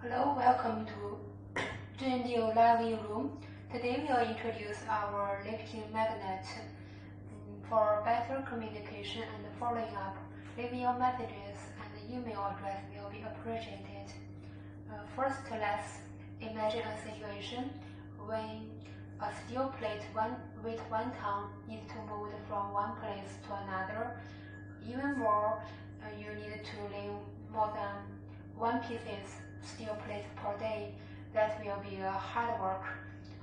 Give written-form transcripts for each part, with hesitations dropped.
Hello, welcome to GNDO Living Room. Today we will introduce our lifting magnet. For better communication and following up, leave your messages and the email address will be appreciated. First, let's imagine a situation when a steel plate weight 1 ton needs to move from one place to another. Even more, you need to leave more than 1 piece steel plate per day. That will be hard work.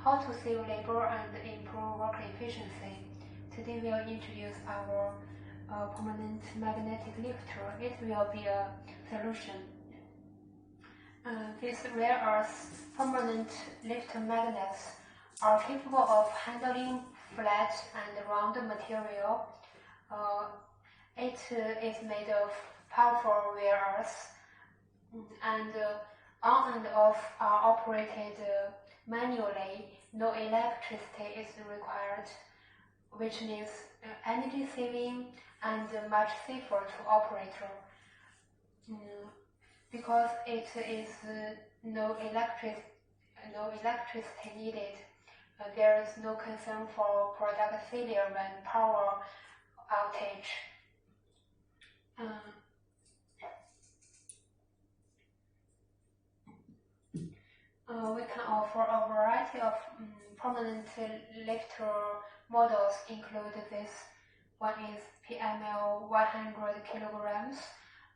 How to save labor and improve work efficiency. Today we will introduce our permanent magnetic lifter. It will be a solution. These rare earth permanent lifter magnets are capable of handling flat and round material. It is made of powerful rare earth, and on and off are operated manually. No electricity is required, which means energy saving and much safer to operator. Because it is no electricity needed, there is no concern for product failure when power outage. We can offer a variety of permanent lifter models. Include this one is PML 100 kilograms,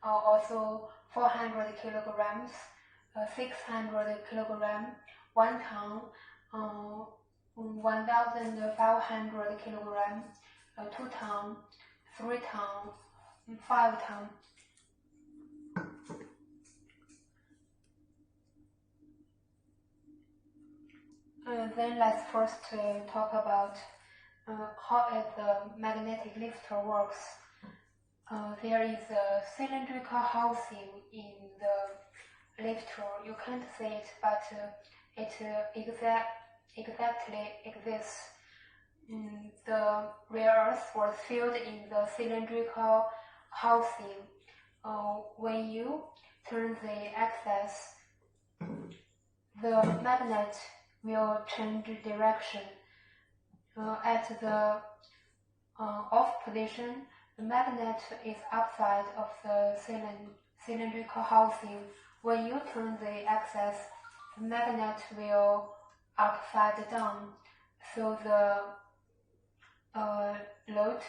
also 400 kilograms, 600 kilogram, 1 ton, 1,500 kilogram, 2 ton, 3 ton, 5 ton. Then let's first talk about how the magnetic lifter works. There is a cylindrical housing in the lifter. You can't see it, but it exactly exists. The rare earth was filled in the cylindrical housing. When you turn the axis, the magnet will change direction. At the off position, the magnet is outside of the cylindrical housing. When you turn the axis, the magnet will upside down, so the load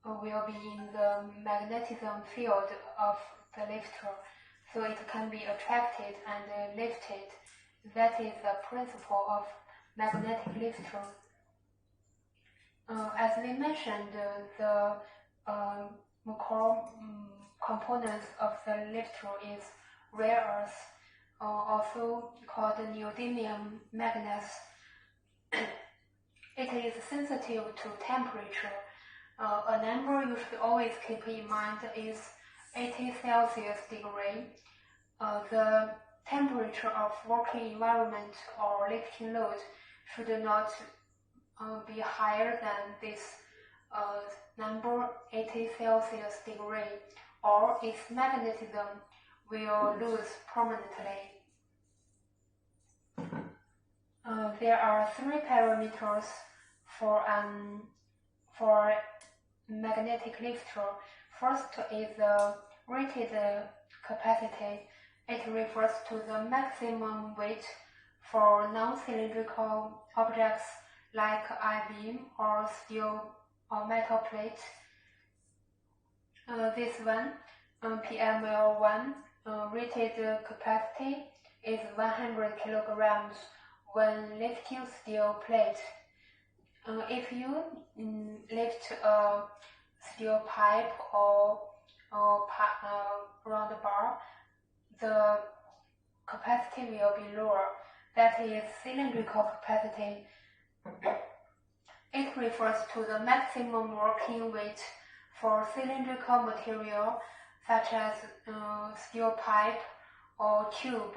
will be in the magnetism field of the lifter, so it can be attracted and lifted. That is the principle of magnetic lifter. As we mentioned, the core components of the lifter is rare earth, also called neodymium magnets. It is sensitive to temperature. A number you should always keep in mind is 80 Celsius degree. The temperature of working environment or lifting load should not be higher than this number 80 Celsius degree, or its magnetism will lose permanently. There are 3 parameters for magnetic lifter. First is the rated capacity. It refers to the maximum weight for non-cylindrical objects like I-beam or steel or metal plate. This one, PML1, rated capacity is 100 kilograms when lifting steel plate. If you lift a steel pipe or round bar, the capacity will be lower. That is cylindrical capacity. It refers to the maximum working weight for cylindrical material such as steel pipe or tube.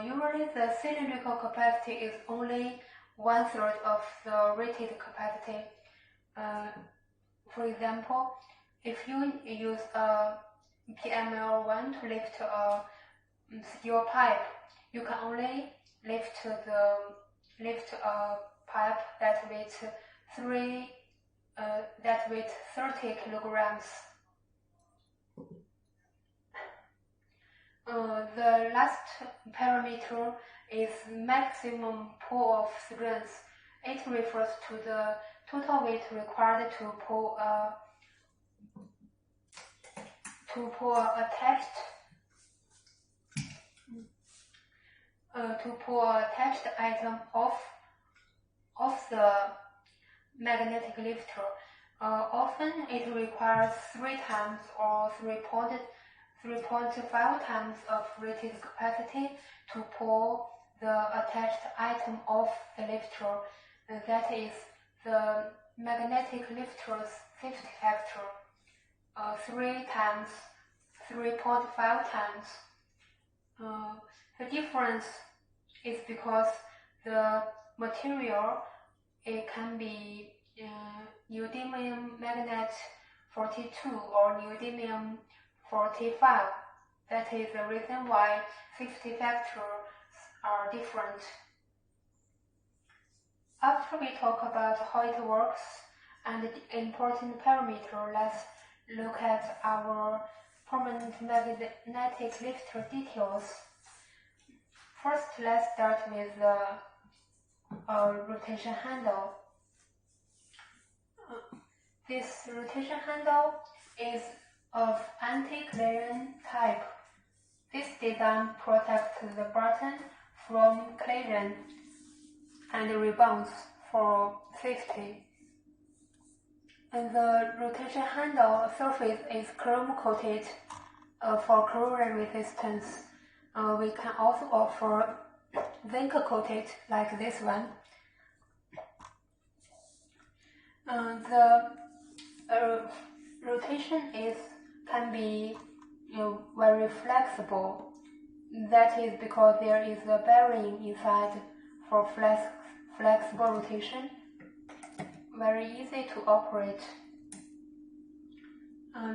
Usually the cylindrical capacity is only 1/3 of the rated capacity. For example, if you use a PML1 to lift a steel pipe, you can only lift a pipe that weighs 30 kilograms. The last parameter is maximum pull of strength. It refers to the total weight required to pull attached item off the magnetic lifter. Often it requires 3 times or 3.5 times of rated capacity to pull the attached item off the lifter. That is the magnetic lifter's safety factor. 3 times, 3.5 times. The difference is because the material, it can be neodymium magnet 42 or neodymium 45. That is the reason why safety factors are different. After we talk about how it works and the important parameter, let's look at our permanent magnetic lifter details. First, let's start with the rotation handle. This rotation handle is of anti-collision type. This design protects the button from collision and rebounds for safety. And the rotation handle surface is chrome coated for corrosion resistance. We can also offer zinc coated like this one. The rotation can be very flexible. That is because there is a bearing inside for flexible rotation. Very easy to operate.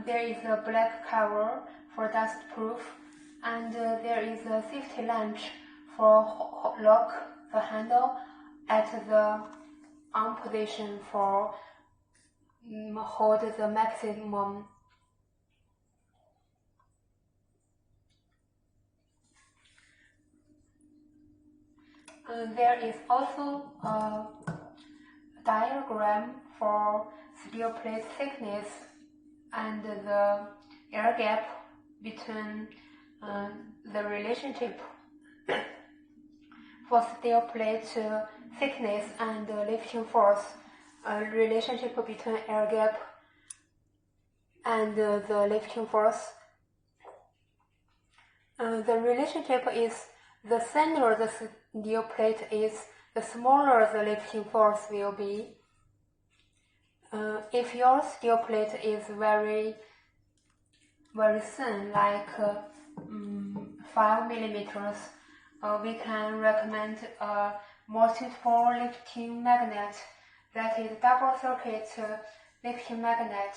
There is a black cover for dust proof, and there is a safety latch for lock the handle at the on position for hold the maximum. There is also a diagram for steel plate thickness and the air gap between the relationship for steel plate thickness and lifting force, relationship between air gap and the lifting force. The relationship is the thinner the steel plate is, the smaller the lifting force will be. If your steel plate is very thin, like 5 millimeters, we can recommend a multiple lifting magnet, that is double circuit lifting magnet.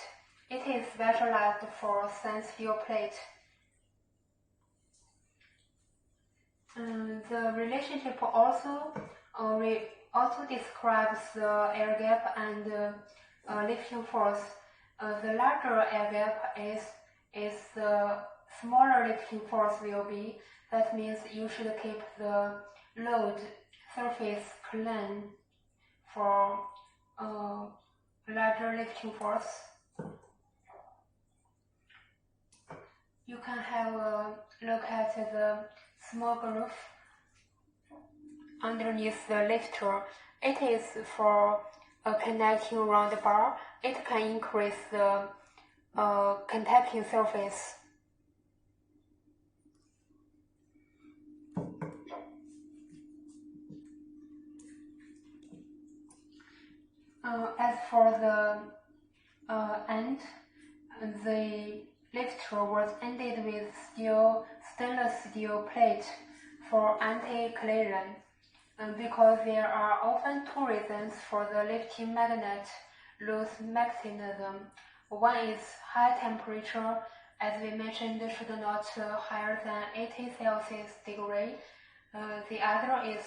It is specialized for thin steel plate. The relationship also describes the air gap and lifting force. The larger air gap is the smaller lifting force will be. That means you should keep the load surface clean for larger lifting force. You can have a look at the small groove underneath the lifter. It is for connecting round bar. It can increase the contacting surface. As for the end, the lifter was ended with stainless steel plate for anti-collision, because there are often 2 reasons for the lifting magnet loose mechanism. One is high temperature as we mentioned, should not higher than 80 Celsius degree. The other is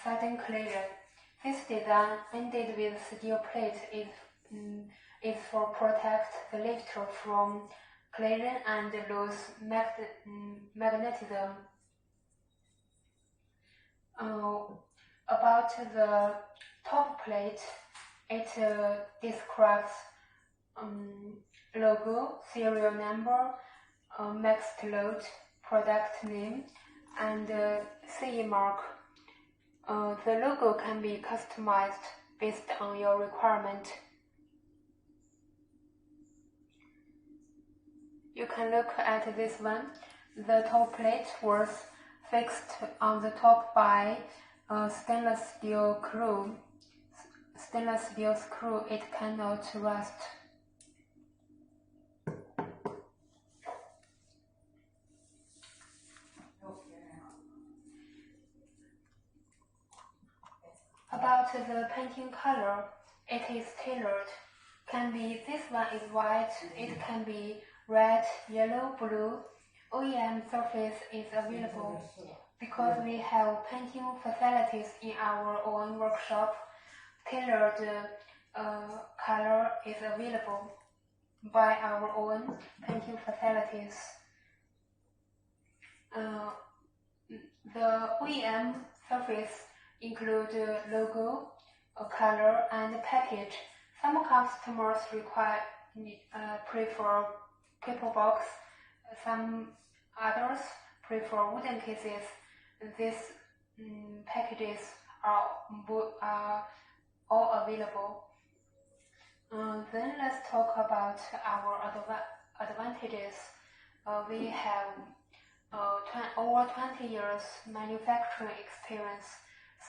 sudden collision. This design ended with steel plate is for protect the lifter from collision and lose magnetism. About the top plate, it describes logo, serial number, maxed load, product name, and CE mark. The logo can be customized based on your requirement. You can look at this one. The top plate was fixed on the top by a stainless steel screw. It cannot rust. About the painting color, it is tailored. This one is white, it can be red, yellow, blue. OEM surface is available. Because we have painting facilities in our own workshop, tailored color is available by our own painting facilities. The OEM surface include logo, color, and package. Some customers prefer paper box. Some others prefer wooden cases. These packages are all available. Then let's talk about our advantages. We have over 20 years manufacturing experience.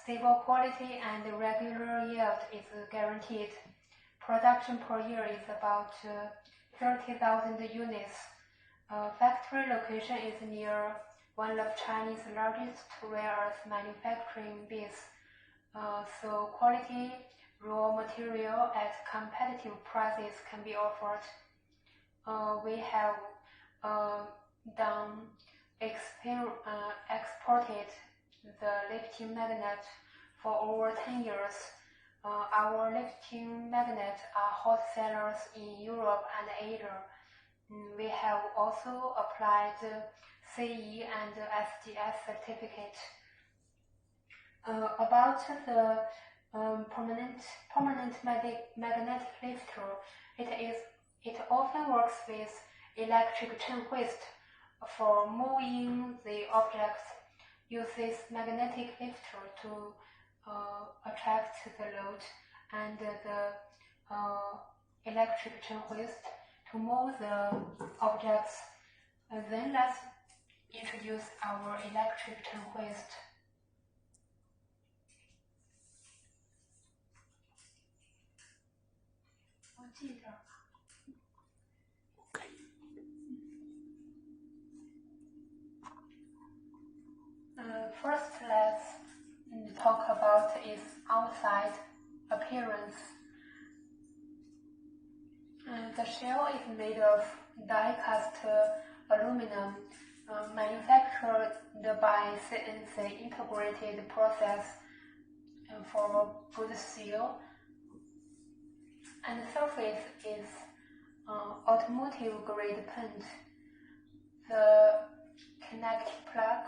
Stable quality and regular yield is guaranteed. Production per year is about 30,000 units. Factory location is near one of China's largest rare earth manufacturing base. So quality raw material at competitive prices can be offered. We have exported the lifting magnet for over 10 years. Our lifting magnets are hot sellers in Europe and Asia. We have also applied CE and SGS certificate. About the permanent magnetic lifter, it often works with electric chain hoist for moving the objects. Uses magnetic lifter to attract the load and the electric chain hoist to move the objects. Then let's introduce our electric chain hoist. First, let's talk about its outside appearance. The shell is made of die-cast aluminum, manufactured by CNC integrated process for good seal, and the surface is automotive grade paint. The connect plug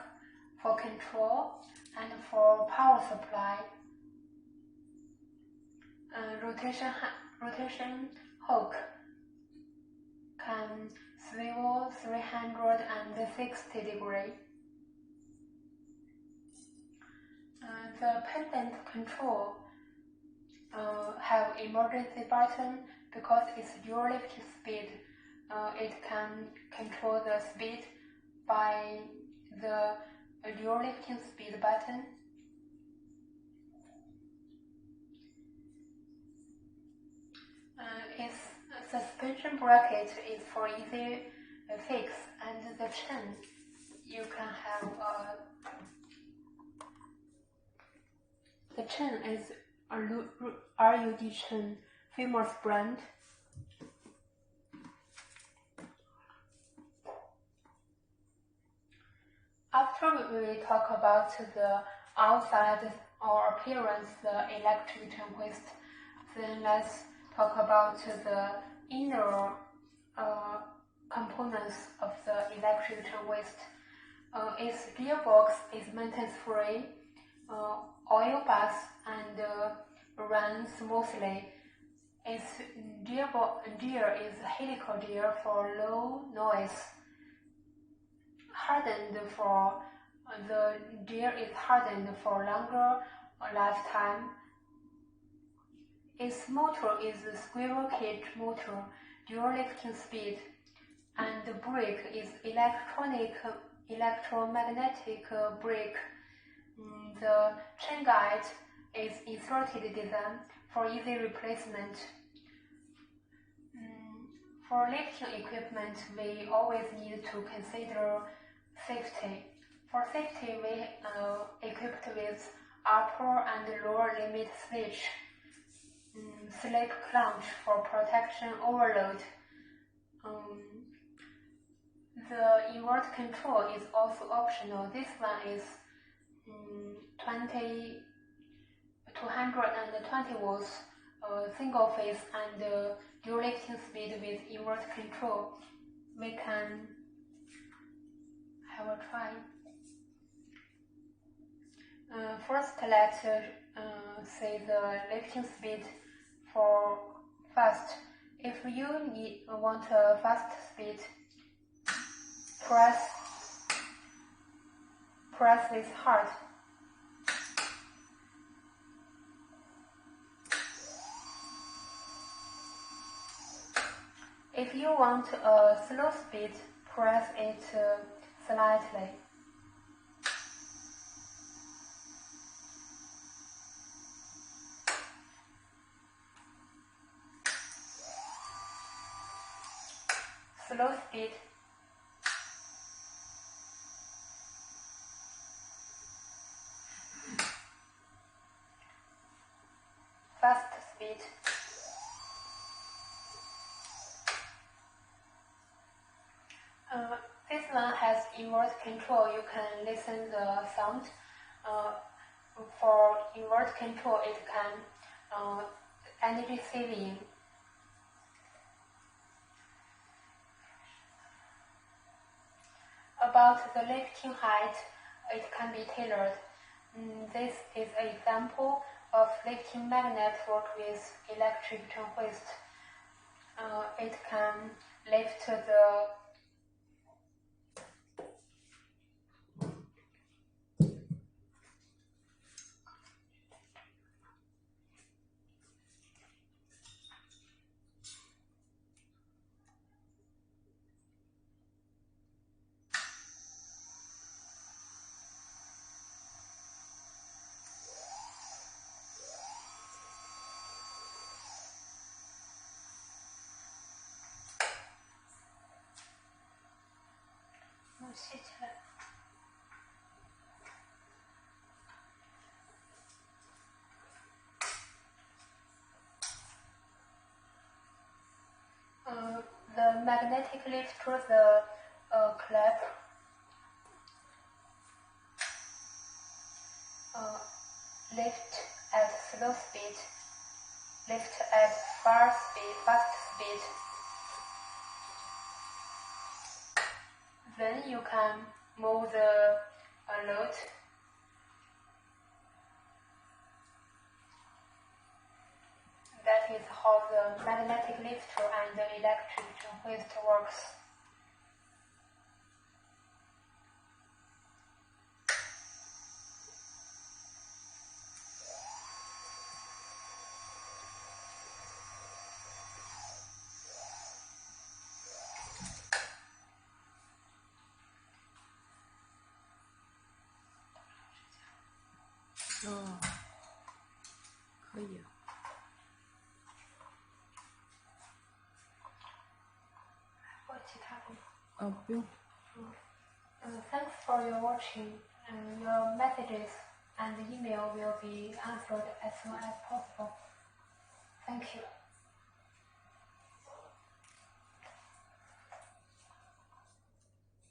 for control and for power supply. Rotation hook can swivel 360 degrees. The pendant control have emergency button because it's dual lifting speed. It can control the speed by the dual lifting speed button. Its suspension bracket is for easy fix, and the chain you can have the chain is a RUD chain, famous brand. After we talk about the outside or appearance, the electric twist, then let's talk about the inner components of the electric twist. Its gearbox is maintenance-free, oil bath, and runs smoothly. Its gear is a helical gear for low noise. The gear is hardened for longer lifetime. Its motor is a squirrel cage motor, dual lifting speed, and the brake is electromagnetic brake. The chain guide is inserted design for easy replacement. For lifting equipment, we always need to consider safety. For safety, we equipped with upper and lower limit switch, slip clutch for protection overload. The invert control is also optional. This one is 220 volts, single phase, and dual lifting speed with invert control. We can have a try. First, let's say the lifting speed for fast. If you want a fast speed, press this hard. If you want a slow speed, press it slightly. Slow speed. Fast speed. This one has invert control. You can listen the sound. For invert control, it can energy saving. About the lifting height, it can be tailored. This is an example of lifting magnet work with electric twist. It can lift the the magnetic lifter, the clamp lift at slow speed, lift at fast speed. Then you can move the load. That is how the magnetic lifter and the electric twist works. Thanks for your watching. Your messages and email will be answered as soon as possible. Thank you.